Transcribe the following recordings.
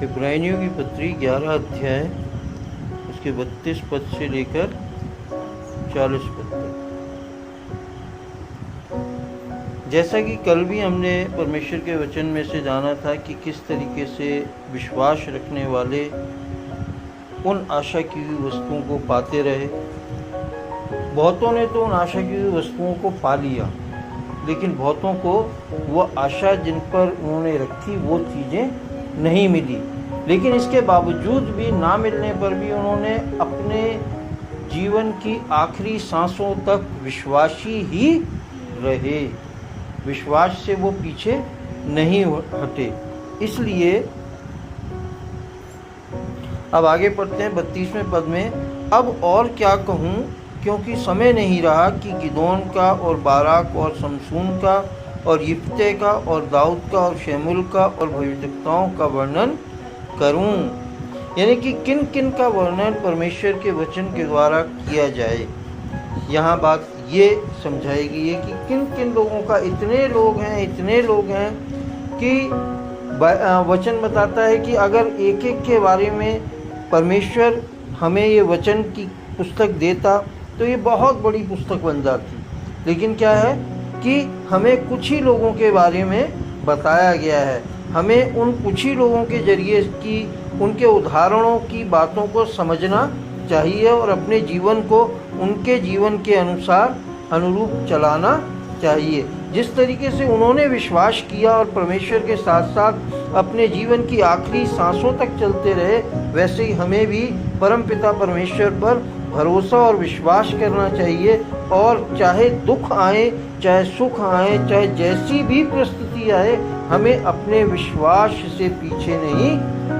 इब्रानियों की पत्री 11 अध्याय उसके 32 पद से लेकर 40 पद तक। जैसा कि कल भी हमने परमेश्वर के वचन में से जाना था कि किस तरीके से विश्वास रखने वाले उन आशा की हुई वस्तुओं को पाते रहे। बहुतों ने तो उन आशा की हुई वस्तुओं को पा लिया, लेकिन बहुतों को वो आशा जिन पर उन्होंने रखी वो चीज़ें नहीं मिली। लेकिन इसके बावजूद भी ना मिलने पर भी उन्होंने अपने जीवन की आखिरी सांसों तक विश्वासी ही रहे, विश्वास से वो पीछे नहीं हटे। इसलिए अब आगे पढ़ते हैं 32वें पद में। अब और क्या कहूँ, क्योंकि समय नहीं रहा कि गिदोन का और बाराक और शमशून का और यिप्ते का और दाऊद का और शमूएल का और भविष्यवक्ताओं का वर्णन करूं। यानी कि किन किन का वर्णन परमेश्वर के वचन के द्वारा किया जाए। यहाँ बात ये समझाई गई है कि किन किन लोगों का, इतने लोग हैं कि वचन बताता है कि अगर एक एक के बारे में परमेश्वर हमें ये वचन की पुस्तक देता तो ये बहुत बड़ी पुस्तक बन जाती। लेकिन क्या है कि हमें कुछ ही लोगों के बारे में बताया गया है। हमें उन कुछ ही लोगों के जरिए की उनके उदाहरणों की बातों को समझना चाहिए और अपने जीवन को उनके जीवन के अनुरूप चलाना चाहिए। जिस तरीके से उन्होंने विश्वास किया और परमेश्वर के साथ साथ अपने जीवन की आखिरी सांसों तक चलते रहे, वैसे ही हमें भी परमपिता परमेश्वर पर भरोसा और विश्वास करना चाहिए। और चाहे दुख आए, चाहे सुख आए, चाहे जैसी भी परिस्थिति आए, हमें अपने विश्वास से पीछे नहीं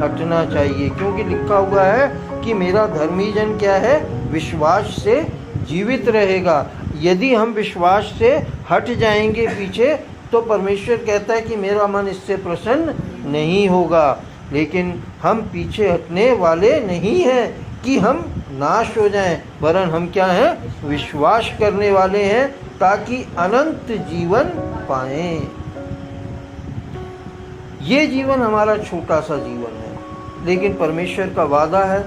हटना चाहिए, क्योंकि लिखा हुआ है कि मेरा धर्मी जन क्या है, विश्वास से जीवित रहेगा। यदि हम विश्वास से हट जाएंगे पीछे तो परमेश्वर कहता है कि मेरा मन इससे प्रसन्न नहीं होगा। लेकिन हम पीछे हटने वाले नहीं हैं कि हम नाश हो जाएं, वरन हम क्या हैं, विश्वास करने वाले हैं ताकि अनंत जीवन पाएं। ये जीवन हमारा छोटा सा जीवन है, लेकिन परमेश्वर का वादा है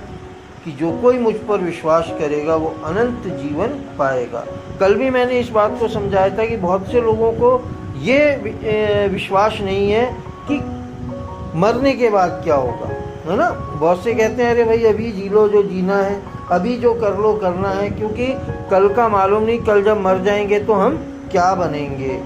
कि जो कोई मुझ पर विश्वास करेगा वो अनंत जीवन पाएगा। कल भी मैंने इस बात को समझाया था कि बहुत से लोगों को ये विश्वास नहीं है कि मरने के बाद क्या होगा, है ना। बहुत से कहते हैं अरे भाई अभी जी लो जो जीना है, अभी जो कर लो करना है, क्योंकि कल का मालूम नहीं, कल जब मर जाएंगे तो हम क्या बनेंगे।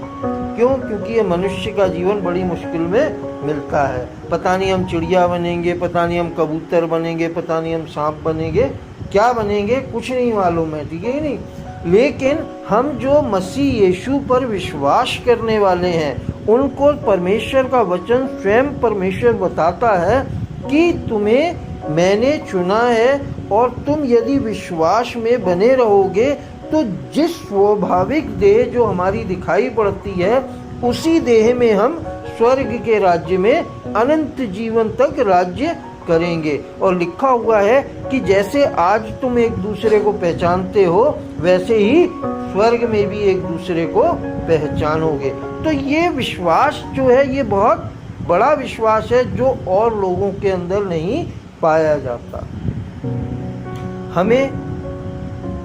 क्यों? क्योंकि ये मनुष्य का जीवन बड़ी मुश्किल में मिलता है। पता नहीं हम चिड़िया बनेंगे, पता नहीं हम कबूतर बनेंगे, पता नहीं हम सांप बनेंगे, क्या बनेंगे कुछ नहीं मालूम है, ठीक है नहीं। लेकिन हम जो मसीह यीशु पर विश्वास करने वाले हैं, उनको परमेश्वर का वचन स्वयं परमेश्वर बताता है कि तुम्हें मैंने चुना है और तुम यदि विश्वास में बने रहोगे तो जिस स्वाभाविक देह जो हमारी दिखाई पड़ती है, उसी देह में हम स्वर्ग के राज्य में अनंत जीवन तक राज्य करेंगे। और लिखा हुआ है कि जैसे आज तुम एक दूसरे को पहचानते हो, वैसे ही स्वर्ग में भी एक दूसरे को पहचानोगे। तो ये विश्वास जो है, ये बहुत बड़ा विश्वास है जो और लोगों के अंदर नहीं पाया जाता।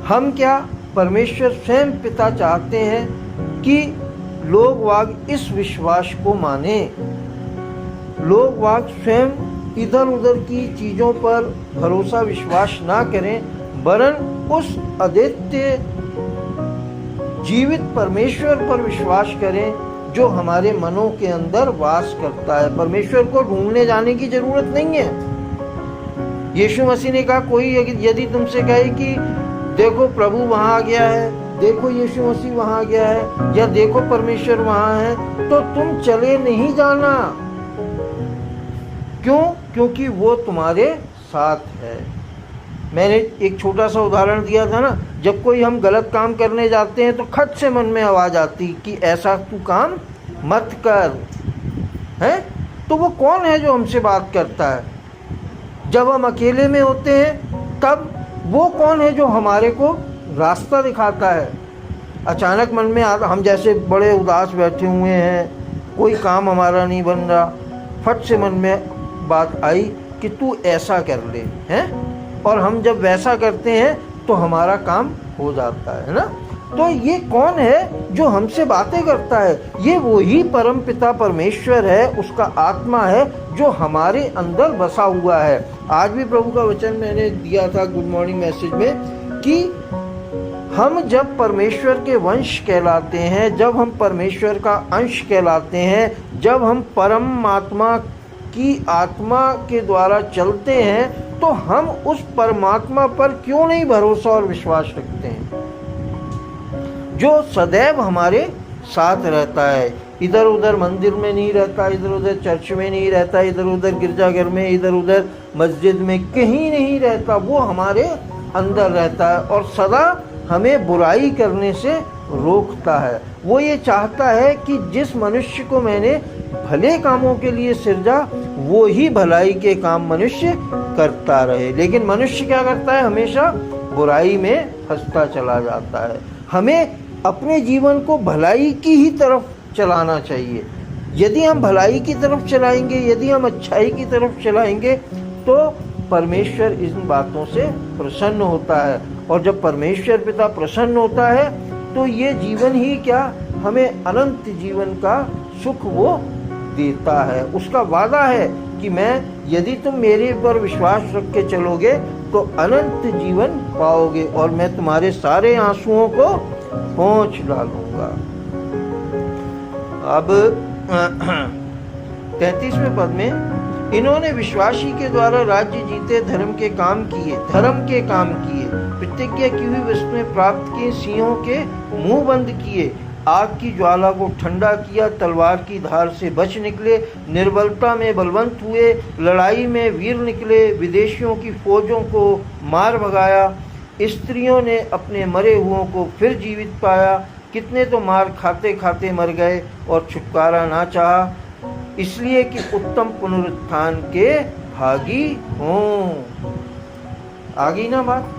हम क्या, परमेश्वर स्वयं पिता चाहते हैं कि लोग वाग इस विश्वास को माने। लोग वाग स्वयं इधर उधर की चीज़ों पर भरोसा विश्वास ना करें, वरन उस अद्वितीय जीवित परमेश्वर पर विश्वास करें जो हमारे मनों के अंदर वास करता है। परमेश्वर को ढूंढने जाने की जरूरत नहीं है। यीशु मसीह ने कहा, कोई यदि तुमसे कहे कि देखो प्रभु वहाँ आ गया है, देखो यीशु मसीह वहाँ गया है, या देखो परमेश्वर वहाँ है, तो तुम चले नहीं जाना। क्यों? क्योंकि वो तुम्हारे साथ है। मैंने एक छोटा सा उदाहरण दिया था ना, जब कोई हम गलत काम करने जाते हैं तो खट से मन में आवाज़ आती कि ऐसा तू काम मत कर, है। तो वो कौन है जो हमसे बात करता है? जब हम अकेले में होते हैं तब वो कौन है जो हमारे को रास्ता दिखाता है? अचानक मन में हम जैसे बड़े उदास बैठे हुए हैं, कोई काम हमारा नहीं बन रहा, फट से मन में बात आई कि तू ऐसा कर ले, हैं, और हम जब वैसा करते हैं तो हमारा काम हो जाता है ना। तो ये कौन है जो हमसे बातें करता है? ये वही परम पिता परमेश्वर है, उसका आत्मा है जो हमारे अंदर बसा हुआ है। आज भी प्रभु का वचन मैंने दिया था गुड मॉर्निंग मैसेज में कि हम जब परमेश्वर के वंश कहलाते हैं, जब हम परमेश्वर का अंश कहलाते हैं, जब हम परमात्मा की आत्मा के द्वारा चलते हैं, तो हम उस परमात्मा पर क्यों नहीं भरोसा और विश्वास रखते हैं जो सदैव हमारे साथ रहता है। इधर उधर मंदिर में नहीं रहता, इधर उधर चर्च में नहीं रहता, इधर उधर गिरजाघर में, इधर उधर मस्जिद में कहीं नहीं रहता। वो हमारे अंदर रहता है और सदा हमें बुराई करने से रोकता है। वो ये चाहता है कि जिस मनुष्य को मैंने भले कामों के लिए सिरजा, वो ही भलाई के काम मनुष्य करता रहे। लेकिन मनुष्य क्या करता है? हमेशा बुराई में फंसता चला जाता है। हमें अपने जीवन को भलाई की ही तरफ चलाना चाहिए। यदि हम भलाई की तरफ चलाएंगे, यदि हम अच्छाई की तरफ चलाएंगे, तो परमेश्वर इन बातों से प्रसन्न होता है। और जब परमेश्वर पिता प्रसन्न होता है तो ये जीवन ही क्या, हमें अनंत जीवन का सुख वो देता है। उसका वादा है कि मैं, यदि तुम मेरे पर विश्वास रख के चलोगे तो अनंत जीवन पाओगे और मैं तुम्हारे सारे आंसुओं को पोंछ डालूंगा। अब 33वें पद में, इन्होंने विश्वासी के द्वारा राज्य जीते, धर्म के काम किए, प्रतिज्ञा की हुई वस्तुएं प्राप्त की, सिंहों के मुंह बंद किए, आग की ज्वाला को ठंडा किया, तलवार की धार से बच निकले, निर्बलता में बलवंत हुए, लड़ाई में वीर निकले, विदेशियों की फौजों को मार भगाया, स्त्रियों ने अपने मरे हुओं को फिर जीवित पाया, कितने तो मार खाते खाते मर गए और छुटकारा ना चाहा, इसलिए कि उत्तम पुनरुत्थान के भागी हों। आगे ना बात,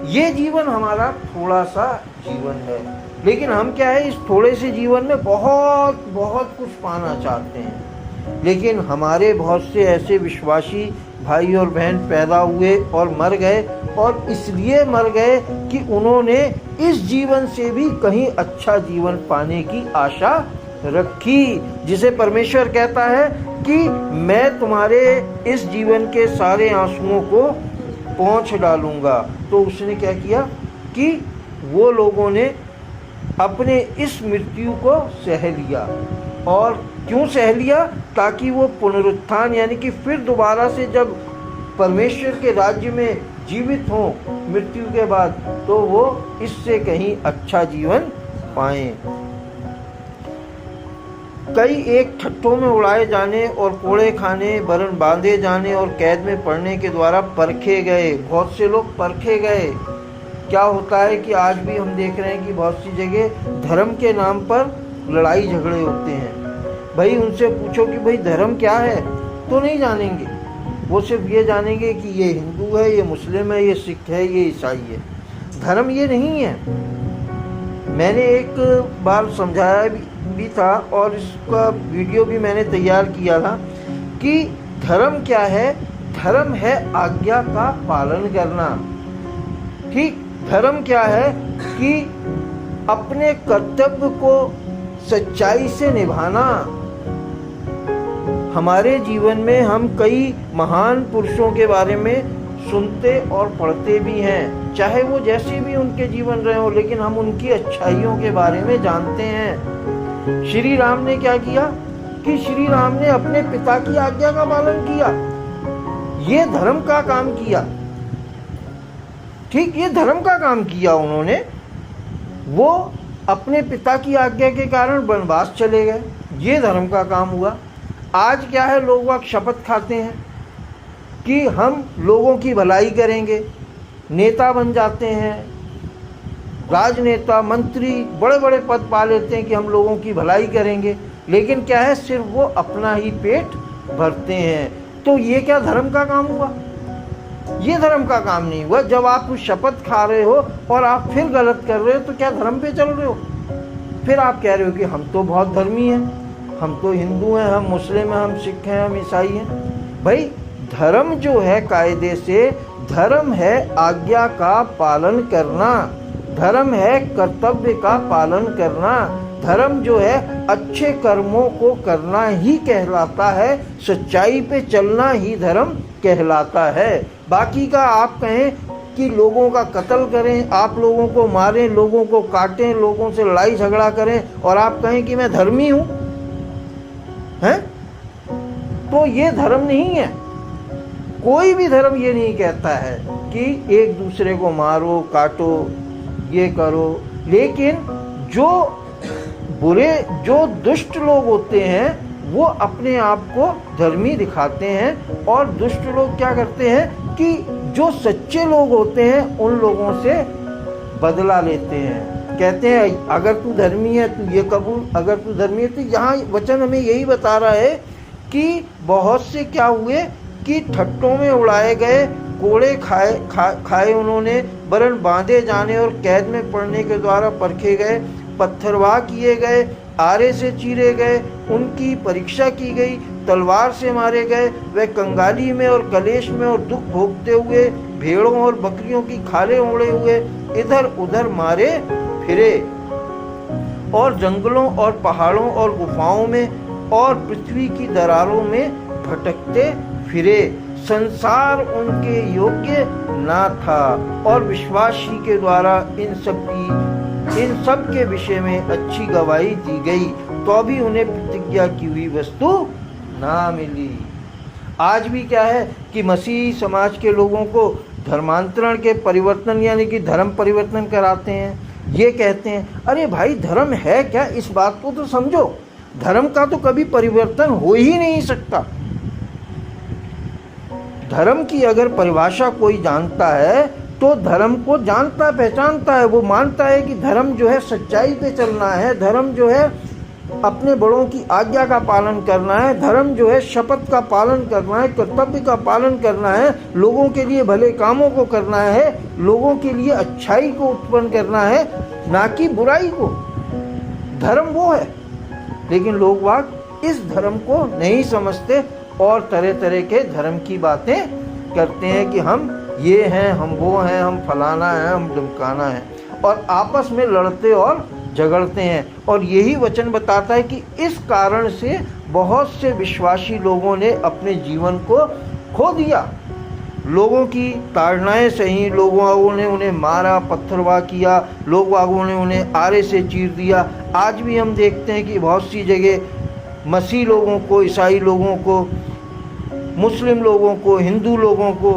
ये जीवन हमारा थोड़ा सा जीवन है, लेकिन हम क्या है, इस थोड़े से जीवन में बहुत बहुत कुछ पाना चाहते हैं। लेकिन हमारे बहुत से ऐसे विश्वासी भाई और बहन पैदा हुए और मर गए, और इसलिए मर गए कि उन्होंने इस जीवन से भी कहीं अच्छा जीवन पाने की आशा रखी, जिसे परमेश्वर कहता है कि मैं तुम्हारे इस जीवन के सारे आंसुओं को पोंछ डालूंगा। तो उसने क्या किया कि वो लोगों ने अपने इस मृत्यु को सह लिया। और क्यों सह लिया? ताकि वो पुनरुत्थान, यानी कि फिर दोबारा से जब परमेश्वर के राज्य में जीवित हों मृत्यु के बाद, तो वो इससे कहीं अच्छा जीवन पाएं। कई एक ठट्ठों में उड़ाए जाने और कोड़े खाने, बरन बांधे जाने और कैद में पड़ने के द्वारा परखे गए। बहुत से लोग परखे गए। क्या होता है कि आज भी हम देख रहे हैं कि बहुत सी जगह धर्म के नाम पर लड़ाई झगड़े होते हैं। भाई उनसे पूछो कि भाई धर्म क्या है, तो नहीं जानेंगे। वो सिर्फ ये जानेंगे कि ये हिंदू है, ये मुस्लिम है, ये सिख है, ये ईसाई है। धर्म ये नहीं है। मैंने एक बार समझाया भी था और इसका वीडियो भी मैंने तैयार किया था कि धर्म क्या है। धर्म है आज्ञा का पालन करना। ठीक, धर्म क्या है कि अपने कर्तव्य को सच्चाई से निभाना। हमारे जीवन में हम कई महान पुरुषों के बारे में सुनते और पढ़ते भी हैं, चाहे वो जैसे भी उनके जीवन रहे हो, लेकिन हम उनकी अच्छाइयों के बारे में जानते हैं। श्री राम ने क्या किया कि श्री राम ने अपने पिता की आज्ञा का पालन किया। ये धर्म का काम किया। ठीक, ये धर्म का काम किया उन्होंने। वो अपने पिता की आज्ञा के कारण वनवास चले गए, ये धर्म का काम हुआ। आज क्या है, लोग वह शपथ खाते हैं कि हम लोगों की भलाई करेंगे, नेता बन जाते हैं, राजनेता, मंत्री, बड़े बड़े पद पा लेते हैं कि हम लोगों की भलाई करेंगे, लेकिन क्या है, सिर्फ वो अपना ही पेट भरते हैं। तो ये क्या धर्म का काम हुआ? ये धर्म का काम नहीं हुआ। जब आप उस शपथ खा रहे हो और आप फिर गलत कर रहे हो, तो क्या धर्म पे चल रहे हो? फिर आप कह रहे हो कि हम तो बहुत धर्मी हैं, हम तो हिंदू हैं, हम मुस्लिम हैं, हम सिख हैं, हम ईसाई हैं। भाई धर्म जो है कायदे से, धर्म है आज्ञा का पालन करना, धर्म है कर्तव्य का पालन करना, धर्म जो है अच्छे कर्मों को करना ही कहलाता है, सच्चाई पे चलना ही धर्म कहलाता है। बाकी का आप कहें कि लोगों का कत्ल करें, आप लोगों को मारें, लोगों को काटें, लोगों से लड़ाई झगड़ा करें और आप कहें कि मैं धर्मी हूं, हैं? तो ये धर्म नहीं है। कोई भी धर्म ये नहीं कहता है कि एक दूसरे को मारो, काटो, ये करो। लेकिन जो बुरे, जो दुष्ट लोग होते हैं वो अपने आप को धर्मी दिखाते हैं, और दुष्ट लोग क्या करते हैं कि जो सच्चे लोग होते हैं उन लोगों से बदला लेते हैं। कहते हैं अगर तू धर्मी है तू ये कबूल, अगर तू धर्मी है तो यहाँ वचन हमें यही बता रहा है कि बहुत से क्या हुए कि ठट्टों में उड़ाए गए, कोड़े खाए उन्होंने, वरन बांधे जाने और कैद में पड़ने के द्वारा परखे गए, पत्थरवाह किए गए, आरे से चीरे गए, उनकी परीक्षा की गई, तलवार से मारे गए, वे कंगाली में और कलेश में और दुख भोगते हुए, भेड़ों और बकरियों की खालें ओढ़े हुए इधर उधर मारे फिरे, और जंगलों और पहाड़ों और गुफाओं में और पृथ्वी की दरारों में भटकते फिरे। संसार उनके योग्य ना था, और विश्वासी के द्वारा इन सब के विषय में अच्छी गवाही दी गई, तो भी उन्हें प्रतिज्ञा की हुई वस्तु ना मिली। आज भी क्या है कि मसीही समाज के लोगों को धर्मांतरण के परिवर्तन यानी कि धर्म परिवर्तन कराते हैं। ये कहते हैं अरे भाई धर्म है क्या, इस बात को तो समझो, धर्म का तो कभी परिवर्तन हो ही नहीं सकता। धर्म की अगर परिभाषा कोई जानता है तो धर्म को जानता पहचानता है, वो मानता है कि धर्म जो है सच्चाई पे चलना है, धर्म जो है अपने बड़ों की आज्ञा का पालन करना है, धर्म जो है शपथ का पालन करना है, कर्तव्य का पालन करना है, लोगों के लिए भले कामों को करना है, लोगों के लिए अच्छाई को उत्पन्न करना है, ना कि बुराई को। धर्म वो है। लेकिन लोग वाग इस धर्म को नहीं समझते और तरह तरह के धर्म की बातें करते हैं कि हम ये हैं, हम वो हैं, हम फलाना हैं, हम ढिमकाना है, और आपस में लड़ते और झगड़ते हैं। और यही वचन बताता है कि इस कारण से बहुत से विश्वासी लोगों ने अपने जीवन को खो दिया। लोगों की ताड़नाएं सही, लोगों ने उन्हें मारा, पत्थरवाह किया, लोगों ने उन्हें आरे से चीर दिया। आज भी हम देखते हैं कि बहुत सी जगह मसीह लोगों को, ईसाई लोगों को, मुस्लिम लोगों को, हिंदू लोगों को,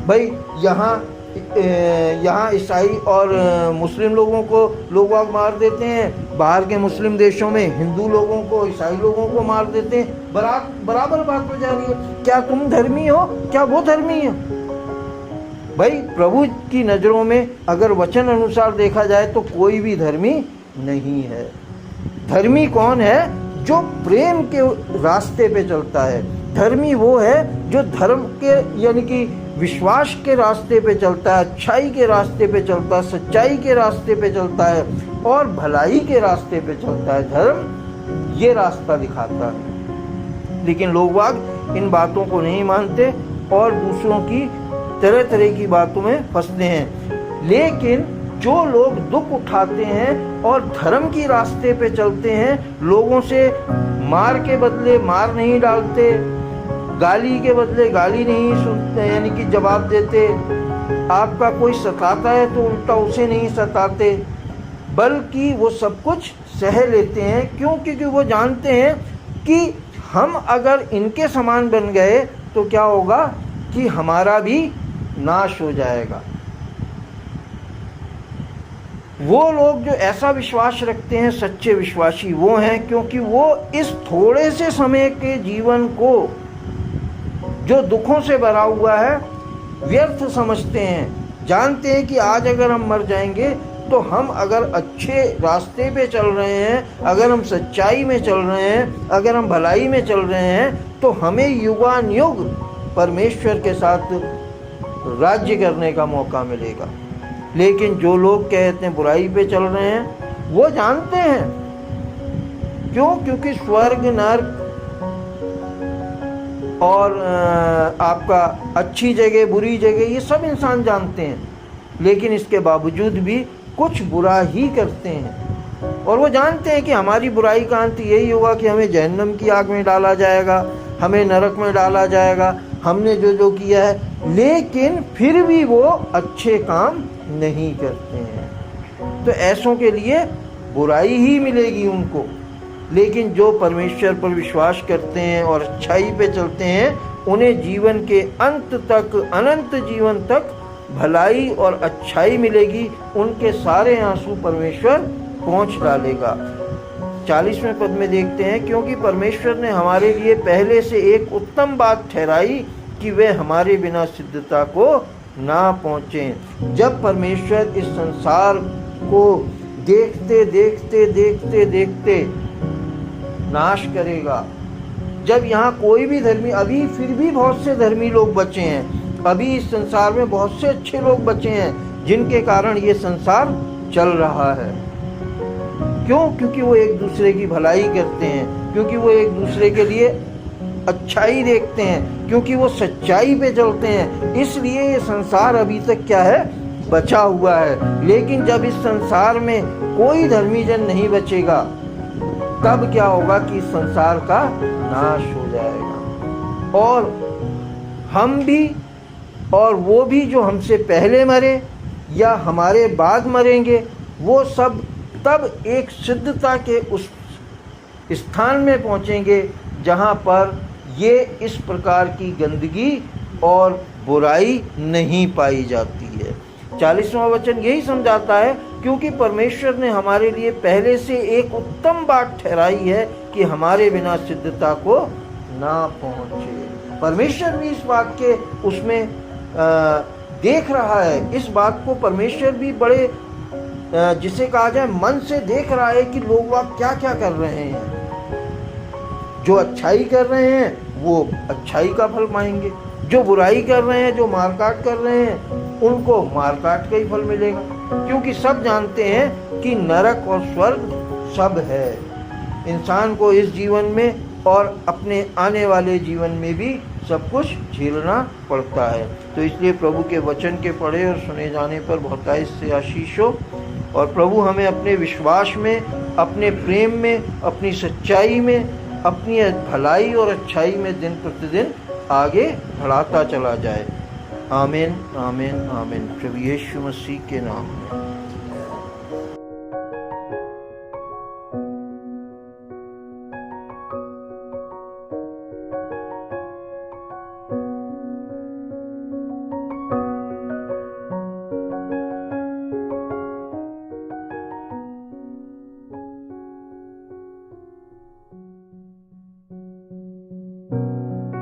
भाई यहाँ ईसाई और मुस्लिम लोगों को लोग मार देते हैं, बाहर के मुस्लिम देशों में हिंदू लोगों को, ईसाई लोगों को मार देते हैं। बराबर बात हो जा रही है। क्या तुम धर्मी हो, क्या वो धर्मी है? भाई प्रभु की नज़रों में अगर वचन अनुसार देखा जाए तो कोई भी धर्मी नहीं है। धर्मी कौन है? जो प्रेम के रास्ते पे चलता है। धर्मी वो है जो धर्म के यानी कि विश्वास के रास्ते पे चलता है, अच्छाई के रास्ते पे चलता है, सच्चाई के रास्ते पे चलता है और भलाई के रास्ते पे चलता है। धर्म ये रास्ता दिखाता है। लेकिन लोग बाग इन बातों को नहीं मानते और दूसरों की तरह तरह की बातों में फंसते हैं। लेकिन जो लोग दुख उठाते हैं और धर्म की रास्ते पे चलते हैं, लोगों से मार के बदले मार नहीं डालते, गाली के बदले गाली नहीं सुनते यानी कि जवाब देते, आपका कोई सताता है तो उल्टा उसे नहीं सताते, बल्कि वो सब कुछ सह लेते हैं। क्यों? क्योंकि वो जानते हैं कि हम अगर इनके समान बन गए तो क्या होगा कि हमारा भी नाश हो जाएगा। वो लोग जो ऐसा विश्वास रखते हैं, सच्चे विश्वासी वो हैं, क्योंकि वो इस थोड़े से समय के जीवन को जो दुखों से भरा हुआ है व्यर्थ समझते हैं। जानते हैं कि आज अगर हम मर जाएंगे तो हम अगर अच्छे रास्ते पे चल रहे हैं, अगर हम सच्चाई में चल रहे हैं, अगर हम भलाई में चल रहे हैं तो हमें युगानुयुग परमेश्वर के साथ राज्य करने का मौका मिलेगा। लेकिन जो लोग कहते हैं बुराई पे चल रहे हैं, वो जानते हैं। क्यों? क्योंकि स्वर्ग, नरक और आपका अच्छी जगह बुरी जगह, ये सब इंसान जानते हैं, लेकिन इसके बावजूद भी कुछ बुरा ही करते हैं। और वो जानते हैं कि हमारी बुराई का अंत यही होगा कि हमें जहन्नम की आग में डाला जाएगा, हमें नरक में डाला जाएगा, हमने जो जो किया है, लेकिन फिर भी वो अच्छे काम नहीं करते हैं। तो ऐसों के लिए बुराई ही मिलेगी उनको। लेकिन जो परमेश्वर पर विश्वास करते हैं और अच्छाई पे चलते हैं, उन्हें जीवन के अंत तक, अनंत जीवन तक भलाई और अच्छाई मिलेगी। उनके सारे आंसू परमेश्वर पोंछ डालेगा। 40वें पद में देखते हैं, क्योंकि परमेश्वर ने हमारे लिए पहले से एक उत्तम बात ठहराई कि वे हमारे बिना सिद्धता को ना पहुँचें। जब परमेश्वर इस संसार को देखते देखते देखते देखते नाश करेगा, जब यहाँ कोई भी धर्मी, अभी फिर भी बहुत से धर्मी लोग बचे हैं, अभी इस संसार में बहुत से अच्छे लोग बचे हैं जिनके कारण ये संसार चल रहा है। क्यों? क्योंकि वो एक दूसरे की भलाई करते हैं, क्योंकि वो एक दूसरे के लिए अच्छाई देखते हैं, क्योंकि वो सच्चाई पे चलते हैं, इसलिए ये संसार अभी तक क्या है, बचा हुआ है। लेकिन जब इस संसार में कोई धर्मी जन नहीं बचेगा, तब क्या होगा कि इस संसार का नाश हो जाएगा। और हम भी और वो भी जो हमसे पहले मरे या हमारे बाद मरेंगे, वो सब तब एक सिद्धता के उस स्थान में पहुंचेंगे जहां पर ये इस प्रकार की गंदगी और बुराई नहीं पाई जाती है। 40वां वचन यही समझाता है, क्योंकि परमेश्वर ने हमारे लिए पहले से एक उत्तम बात ठहराई है कि हमारे बिना सिद्धता को ना पहुँचे। परमेश्वर भी इस बात के उसमें देख रहा है। इस बात को परमेश्वर भी बड़े जिसे कहा जाए मन से देख रहा है कि लोग वह क्या क्या कर रहे हैं। जो अच्छाई कर रहे हैं वो अच्छाई का फल पाएंगे, जो बुराई कर रहे हैं, जो मारकाट कर रहे हैं, उनको मारकाट का ही फल मिलेगा। क्योंकि सब जानते हैं कि नरक और स्वर्ग सब है। इंसान को इस जीवन में और अपने आने वाले जीवन में भी सब कुछ झेलना पड़ता है। तो इसलिए प्रभु के वचन के पढ़े और सुने जाने पर बहुतायत से आशीष हो, और प्रभु हमें अपने विश्वास में, अपने प्रेम में, अपनी सच्चाई में, अपनी भलाई और अच्छाई में दिन प्रतिदिन आगे बढ़ाता चला जाए। आमीन, आमीन, आमीन। प्रभु यीशु मसीह के नाम में।